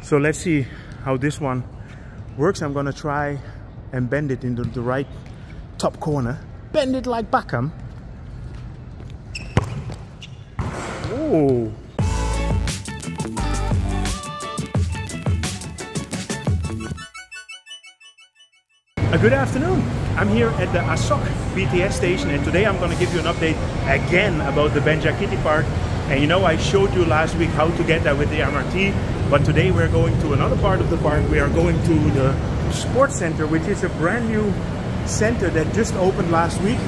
So let's see how this one works. I'm gonna try and bend it into the right top corner. Bend it like Beckham. Oh. Good afternoon. I'm here at the Asok BTS station, and today I'm going to give you an update again about the Benchakitti Park. And you know, I showed you last week how to get there with the MRT, but today we're going to another part of the park. We are going to the sports center, which is a brand new center that just opened last week.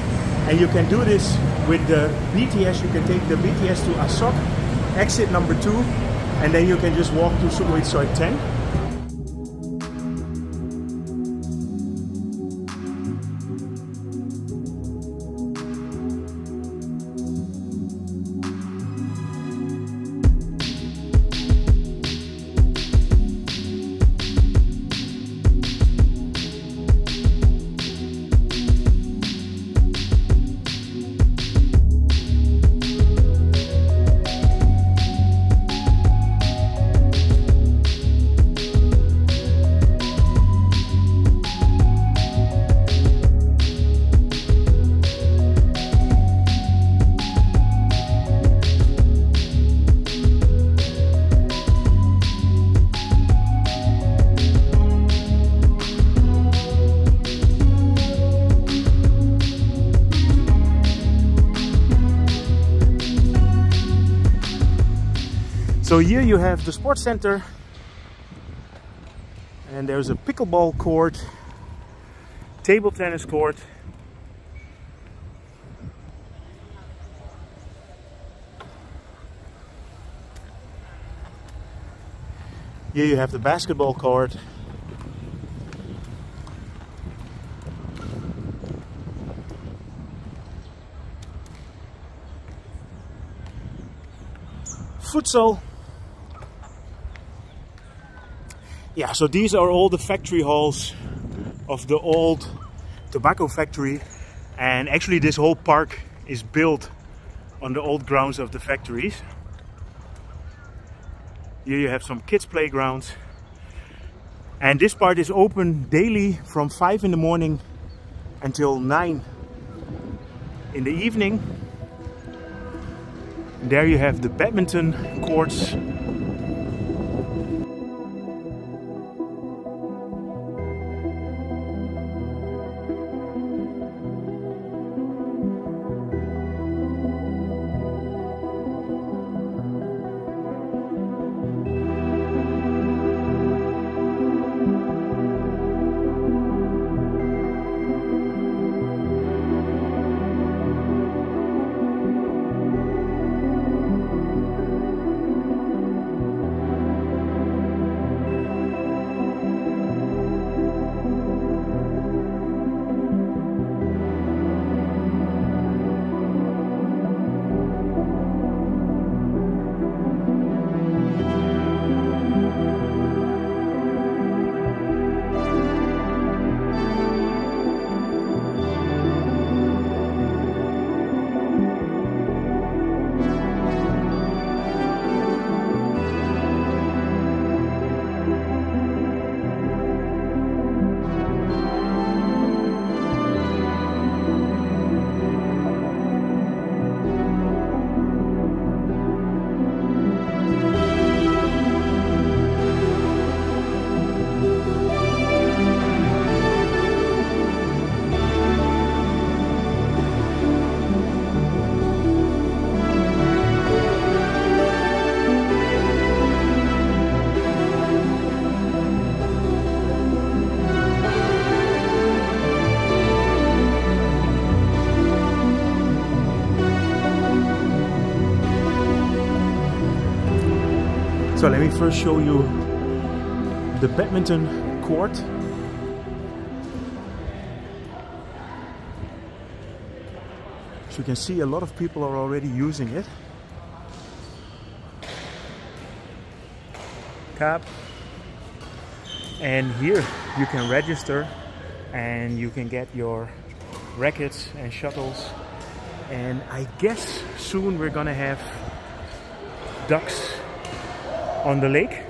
And you can do this with the BTS. You can take the BTS to Asok, exit number 2, and then you can just walk to Sukhumvit 10. So here you have the sports center, and there's a pickleball court, table tennis court, here you have the basketball court, futsal. Yeah, so these are all the factory halls of the old tobacco factory, and actually this whole park is built on the old grounds of the factories. Here you have some kids playgrounds, and this part is open daily from 5 in the morning until 9 in the evening. And there you have the badminton courts. So let me first show you the badminton court. So you can see a lot of people are already using it. Cap. And here you can register and you can get your rackets and shuttles. And I guess soon we're gonna have ducks on the lake.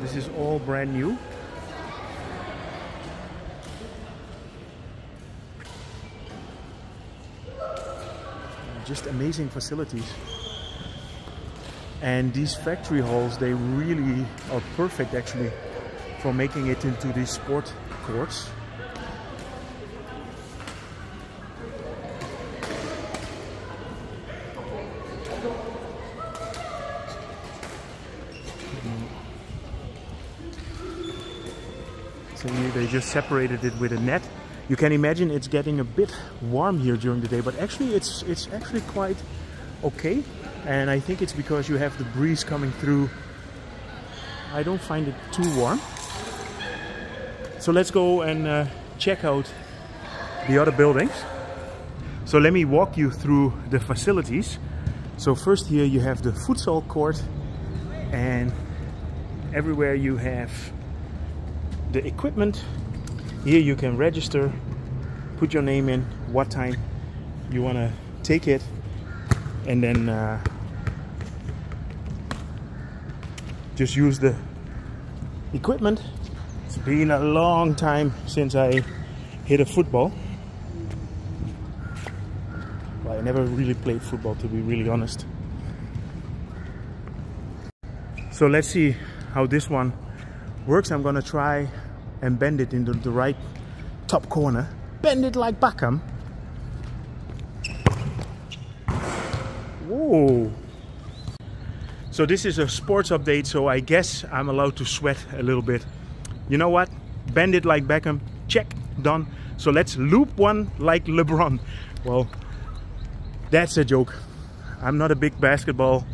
This is all brand new. Just amazing facilities. And these factory halls, they really are perfect actually for making it into these sport courts. So here they just separated it with a net. You can imagine it's getting a bit warm here during the day, but actually it's actually quite okay. And I think it's because you have the breeze coming through. I don't find it too warm. So let's go and check out the other buildings. So let me walk you through the facilities. So first here you have the Futsal Court, and everywhere you have the equipment. Here you can register, put your name in, what time you want to take it, and then just use the equipment. It's been a long time since I hit a football. Well, I never really played football, to be really honest. So let's see how this one works. I'm gonna try and bend it into the right top corner. Bend it like Beckham. Whoa! So this is a sports update, so I guess I'm allowed to sweat a little bit. You know what? Bend it like Beckham. Check. Done. So let's loop one like LeBron. Well, that's a joke. I'm not a big basketball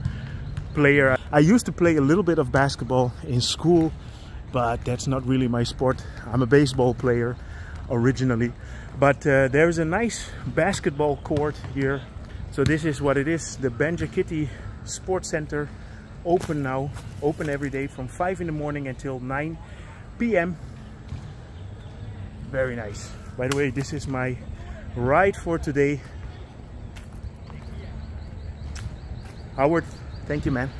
player. I used to play a little bit of basketball in school, but that's not really my sport. I'm a baseball player originally. But there's a nice basketball court here. So this is what it is, the Benchakitti Sports Center, open now, open every day from 5 in the morning until 9 p.m. Very nice. By the way, this is my ride for today. Howard, thank you, man.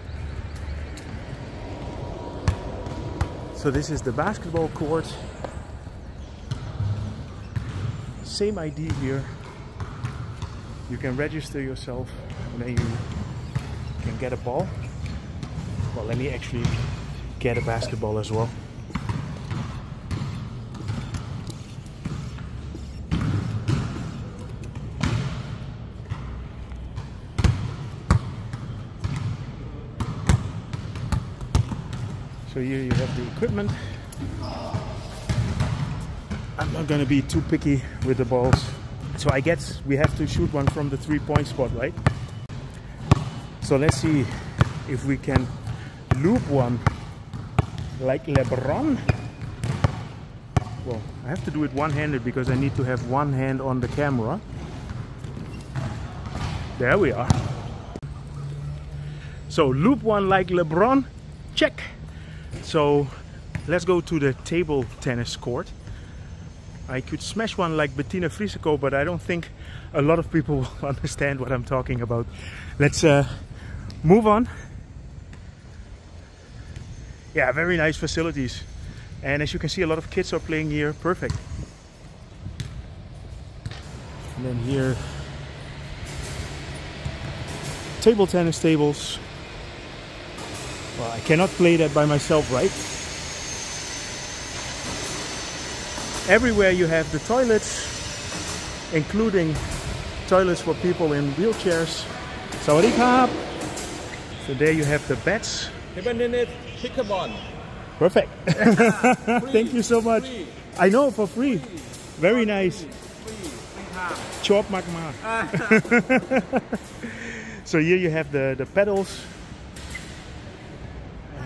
So this is the basketball court. Same ID here. You can register yourself and then you can get a ball. Well, let me actually get a basketball as well. So here you have the equipment. I'm not gonna be too picky with the balls. So I guess we have to shoot one from the 3-point spot, right? So let's see if we can loop one like LeBron. Well, I have to do it one-handed because I need to have one hand on the camera. There we are. So loop one like LeBron, check. So let's go to the table tennis court. I could smash one like Bettina Frisico, but I don't think a lot of people will understand what I'm talking about. Let's move on. Yeah, very nice facilities. And as you can see, a lot of kids are playing here. Perfect. And then here, table tennis tables. Well, I cannot play that by myself, right? Everywhere you have the toilets, including toilets for people in wheelchairs. Sawadee krap. So there you have the beds. Pickleball. Perfect. Thank you so much. Free. I know, for free. Very nice. Chop magma. So here you have the pedals.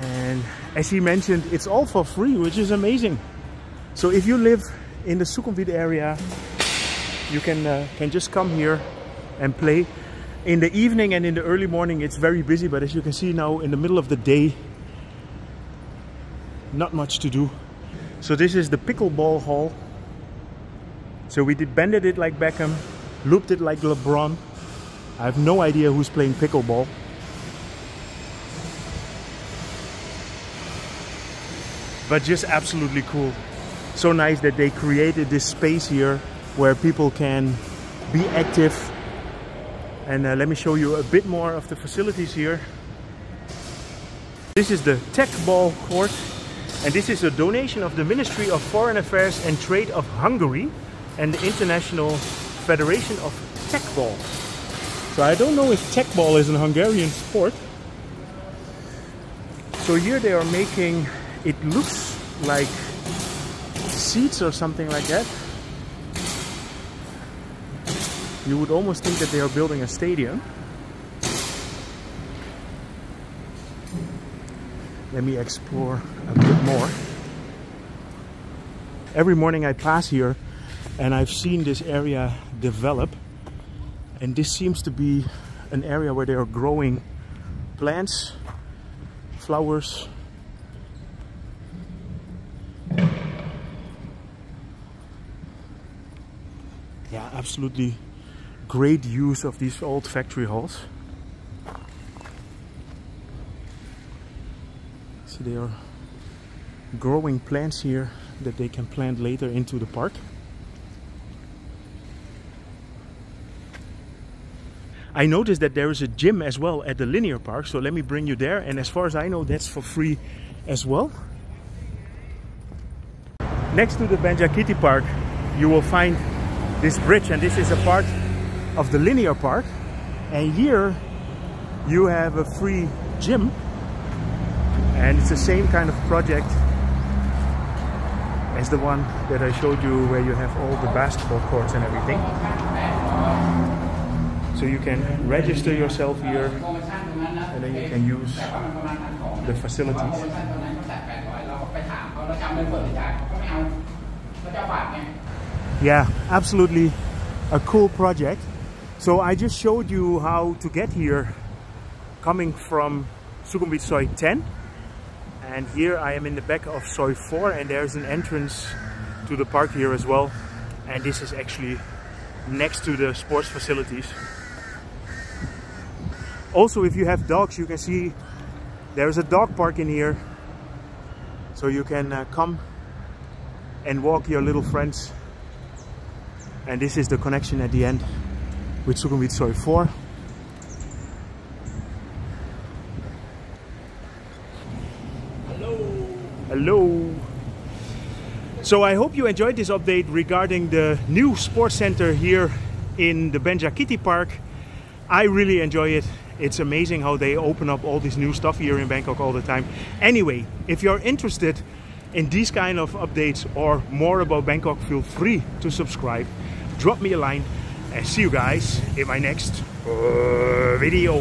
And as he mentioned, it's all for free, which is amazing. So if you live in the Sukhumvit area, you can just come here and play. In the evening and in the early morning it's very busy, but as you can see now, in the middle of the day, not much to do. So this is the pickleball hall. So we did bended it like Beckham, looped it like LeBron. I have no idea who's playing pickleball. but just absolutely cool. So nice that they created this space here where people can be active. And let me show you a bit more of the facilities here. This is the Teqball court, and this is a donation of the Ministry of Foreign Affairs and Trade of Hungary and the International Federation of Teqball. So I don't know if Teqball is an Hungarian sport. So here they are making, it looks like seats or something like that. You would almost think that they are building a stadium. Let me explore a bit more. Every morning I pass here and I've seen this area develop, and this seems to be an area where they are growing plants, flowers. Yeah, absolutely great use of these old factory halls. So they are growing plants here that they can plant later into the park. I noticed that there is a gym as well at the linear park, so let me bring you there. And as far as I know, that's for free as well. Next to the Benchakitti park, you will find this bridge, and this is a part of the linear park. And here you have a free gym, and it's the same kind of project as the one that I showed you, where you have all the basketball courts and everything. So you can register yourself here and then you can use the facilities. Yeah, absolutely a cool project. So I just showed you how to get here coming from Sukhumvit Soi 10. And here I am in the back of Soi 4, and there's an entrance to the park here as well. And this is actually next to the sports facilities. Also, if you have dogs, you can see there's a dog park in here. So you can come and walk your little friends. And this is the connection at the end with Sukhumvit Soi 4. Hello. So I hope you enjoyed this update regarding the new sports center here in the Benchakitti Park. I really enjoy it. It's amazing how they open up all this new stuff here in Bangkok all the time. Anyway, if you're interested in these kind of updates or more about Bangkok, feel free to subscribe. Drop me a line and see you guys in my next video.